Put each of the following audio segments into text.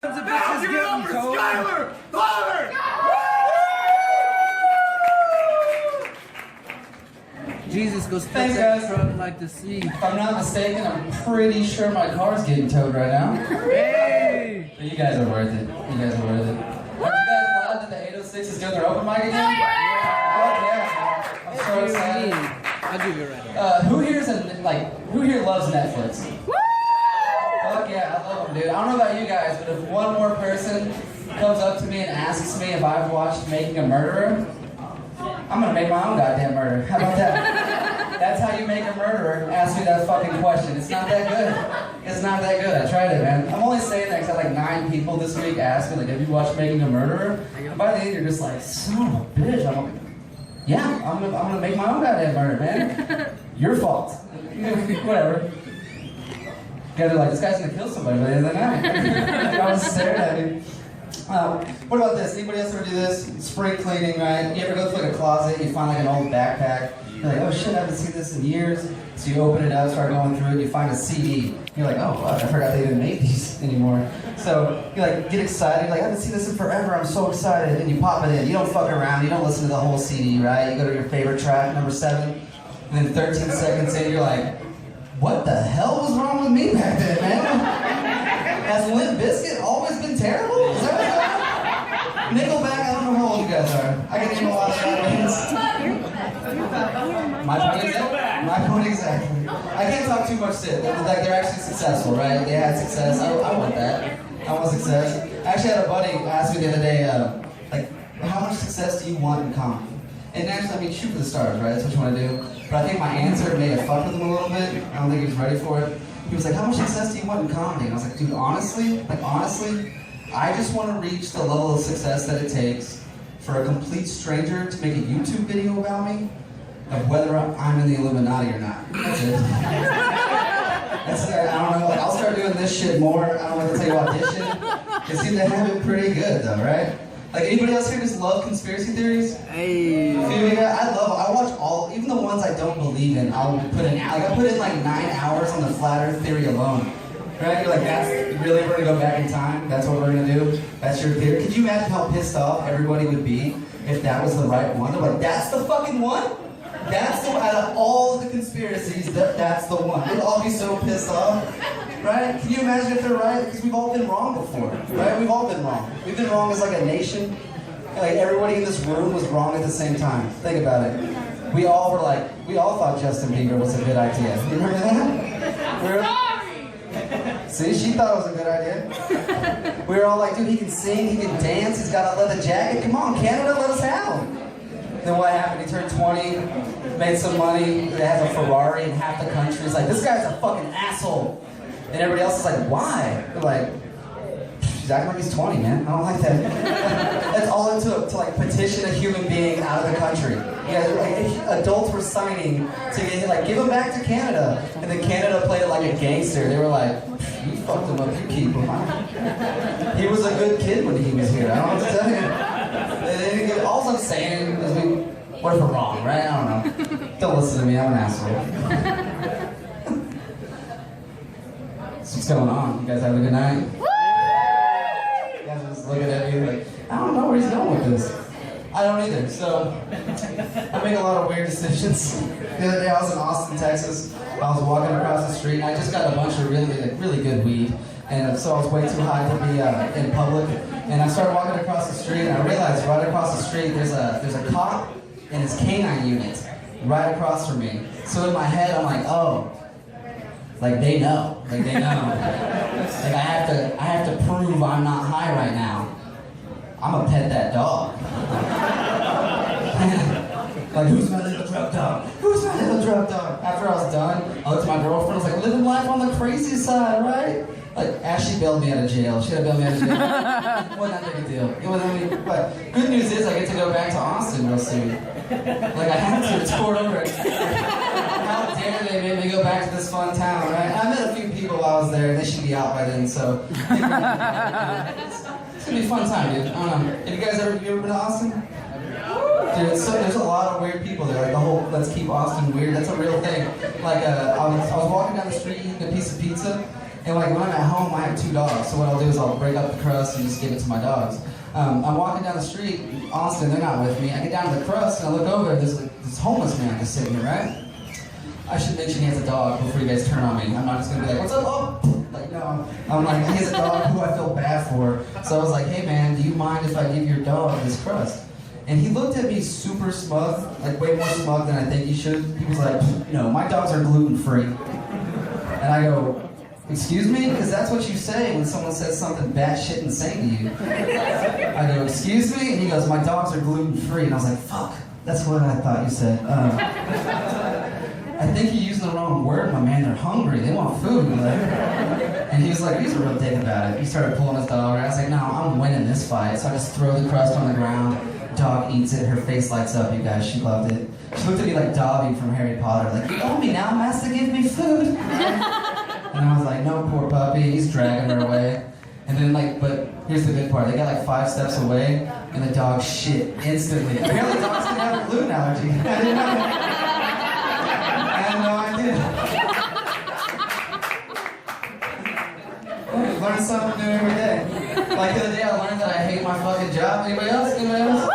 The bitch is getting cold. Skylar! Father! Jesus, go split that truck like the sea. If I'm not mistaken, I'm pretty sure my car's getting towed right now. Hey! But you guys are worth it. You guys are worth it. Are you guys glad that the 806 is doing their open mic again? Yeah! I'm so excited. I'll give you a right. Who here loves Netflix? Fuck yeah, I love them, dude. I don't know about you guys, but if one more person comes up to me and asks me if I've watched Making a Murderer, I'm gonna make my own goddamn murder. How about that? That's how you make a murderer. Ask me that fucking question. It's not that good. It's not that good. I tried it, man. I'm only saying that because I had like 9 people this week ask me, like, have you watched Making a Murderer? And by the end, you're just like, son of a bitch. I'm like, yeah, I'm gonna make my own goddamn murder, man. Your fault. Whatever. Guys are like, this guy's gonna kill somebody by the end of the night. I was staring at him. What about this? Anybody else ever do this? Spring cleaning, right? You ever go through like a closet, you find like an old backpack, you're like, oh shit, I haven't seen this in years. So you open it up, start going through it, you find a CD. You're like, oh fuck, I forgot they didn't make these anymore. So you like get excited, you're like, I haven't seen this in forever, I'm so excited. And you pop it in, you don't fuck around, you don't listen to the whole CD, right? You go to your favorite track, number 7, and then 13 seconds in, you're like, what the hell was wrong with me back then, man? Has Limp Bizkit always been terrible? Is that what Nickelback, I don't know how old you guys are. I can name a lot of bands. My point exactly. I can't talk too much shit. Like, they're actually successful, right? They had success. I want that. I want success. I actually had a buddy ask me the other day, like, how much success do you want in comedy? And actually, I mean, shoot for the stars, right? That's what you want to do. But I think my answer may have fucked with him a little bit. I don't think he was ready for it. He was like, how much success do you want in comedy? And I was like, dude, honestly, I just want to reach the level of success that it takes for a complete stranger to make a YouTube video about me of whether I'm in the Illuminati or not. That's it. That's it. I don't know. Like, I'll start doing this shit more. I don't know what to tell you, audition. They seem to have it pretty good, though, right? Like, anybody else here just love conspiracy theories? Hey. I watch all, even the ones I don't believe in, I put in like 9 hours on the flat earth theory alone. Right? You're like, that's really, we're gonna go back in time? That's what we're gonna do? That's your theory? Could you imagine how pissed off everybody would be if that was the right one? They're like, that's the fucking one? That's the one, out of all the conspiracies, that's the one. We'd all be so pissed off. Right? Can you imagine if they're right? Because we've all been wrong before, right? We've all been wrong. We've been wrong as like a nation. Like, everybody in this room was wrong at the same time. Think about it. We all thought Justin Bieber was a good idea. You remember that? See, she thought it was a good idea. We were all like, dude, he can sing, he can dance, he's got a leather jacket. Come on, Canada, let us have him. Then what happened? He turned 20, made some money, he has a Ferrari in half the country. He's like, this guy's a fucking asshole. And everybody else is like, why? They're like, she's acting like he's 20, man. I don't like that. That's all it took to like petition a human being out of the country. You guys, like, adults were signing to get, like, give him back to Canada. And then Canada played it like a gangster. They were like, you fucked him up, you keep him. He was a good kid when he was here. I don't know what to tell you. All I'm saying is, what if we're wrong, right? I don't know. Don't listen to me, I'm an asshole. What's going on? You guys having a good night? You guys are just looking at me like, I don't know where he's going with this. I don't either. So, I make a lot of weird decisions. The other day I was in Austin, Texas. I was walking across the street and I just got a bunch of really good weed. And so I was way too high to be in public. And I started walking across the street and I realized right across the street there's a cop and his canine unit right across from me. So in my head I'm like, oh, like they know. Like I have to prove I'm not high right now. I'm gonna pet that dog. Like, who's my little drug dog? Who's my little drug dog? After I was done, I looked at my girlfriend, I was like, living life on the crazy side, right? Like, Ashley bailed me out of jail. She had bailed me out of jail. It wasn't that big a deal. It wasn't, but good news is I get to go back to Austin real soon. Like, I had to tour over it. How dare they made me go back to this fun town, right? I met a few people while I was there, and they should be out by then, so. It's gonna be a fun time, dude. I don't know. Have you guys ever been to Austin? Dude, there's a lot of weird people there. Like the whole "let's keep Austin weird." That's a real thing. Like I was walking down the street eating a piece of pizza, And like when I'm at home, I have 2 dogs. So what I'll do is I'll break up the crust and just give it to my dogs. I'm walking down the street, Austin, they're not with me. I get down to the crust and I look over, there's this homeless man just sitting here, right? I should mention he has a dog before you guys turn on me. I'm not just gonna be like, what's up, oh? Like, no. I'm like, he has a dog who I feel bad for. So I was like, hey man, do you mind if I give your dog this crust? And he looked at me super smug, like way more smug than I think he should. He was like, no, my dogs are gluten-free. And I go, excuse me? Because that's what you say when someone says something batshit insane to you. I go, excuse me? And he goes, my dogs are gluten-free. And I was like, fuck, that's what I thought you said. I think you're using the wrong word, my man. They're hungry. They want food. Like, and he was like, he's a real dick about it. He started pulling his dog. I was like, no, I'm winning this fight. So I just throw the crust on the ground. Dog eats it. Her face lights up, you guys. She loved it. She looked at me like Dobby from Harry Potter. Like, you owe me now, master. Give me food. And I was like, no, poor puppy. He's dragging her away. And then, like, but here's the good part. They got like 5 steps away, and the dog shit instantly. Apparently, dogs can have a gluten allergy. I didn't know. I had no idea. Learn something new every day. Like the other day, I learned that I hate my fucking job. Anybody else? Anybody else?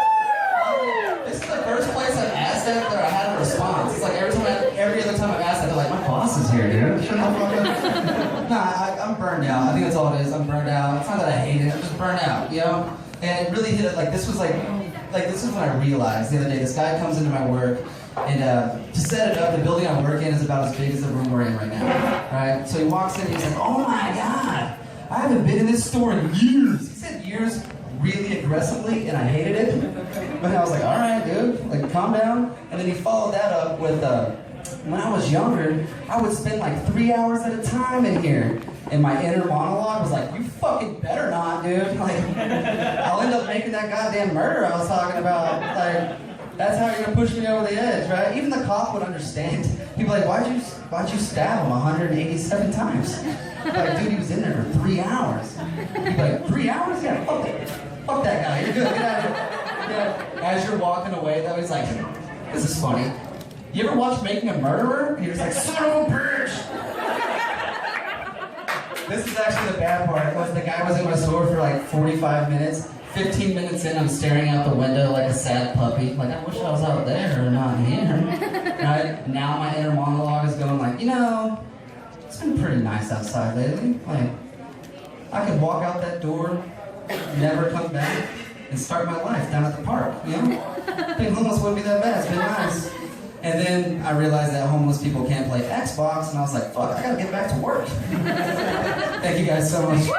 This is the first place I've asked that I had a response. It's like every other time I've asked that, they're like, my boss is here, dude. Shut the fuck up. Nah, I'm burned out. I think that's all it is. I'm burned out. It's not that I hate it. I'm just burned out, you know? And it really hit it. Like this was this is when I realized the other day. This guy comes into my work. And to set it up, the building I work in is about as big as the room we're in right now, right? So he walks in and he's like, oh my God, I haven't been in this store in years. He said years really aggressively, and I hated it. But I was like, all right, dude, like calm down. And then he followed that up with, when I was younger, I would spend like 3 hours at a time in here. And my inner monologue was like, you fucking better not, dude. Like, I'll end up making that goddamn murder I was talking about. Like, that's how you're gonna push me over the edge, right? Even the cop would understand. He'd be like, why'd you stab him 187 times? Like, dude, he was in there for 3 hours. He'd be like, 3 hours? Yeah, fuck that guy, you're good, get out of here. Yeah. As you're walking away, though, he's like, this is funny. You ever watch Making a Murderer? He was like, son of a bitch! This is actually the bad part. Was the guy was in my store for like 45 minutes. 15 minutes in, I'm staring out the window like a sad puppy. Like, I wish I was out there or not here. Right? Now my inner monologue is going like, you know, it's been pretty nice outside lately. Like, I could walk out that door, never come back, and start my life down at the park, you know? Being homeless wouldn't be that bad, it's been nice. And then I realized that homeless people can't play Xbox, and I was like, fuck, I gotta get back to work. Thank you guys so much.